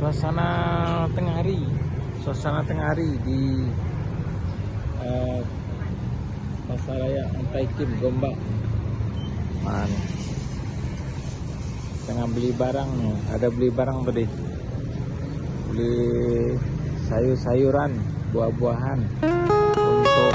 suasana tengah hari di Pasar Raya Antaikim Gombak. Mana? Tengah beli barang nih. Ada beli barang tadi. Beli sayur-sayuran, buah-buahan untuk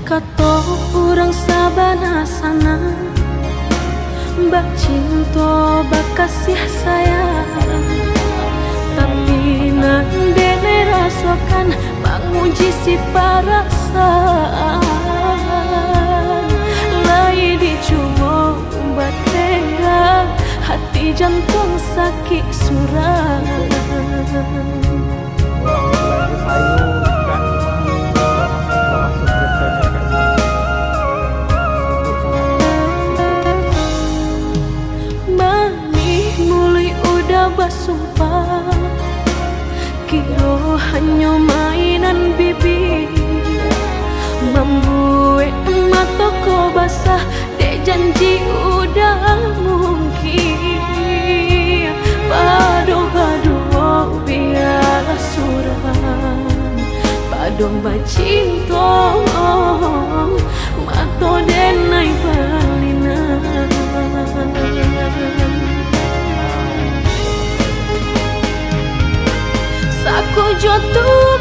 kato urang sabana sana bak cinta bak kasih sayang, tapi nandene rasakan menguji si perasaan. Lai dicumo batega hati jantung sakit suram. Basumpah kiro hanya mainan bibi, membuat mataku basah dek janji udah mungkin. Padu biar suram padu bacinto mato denai balinan. Aku jatuh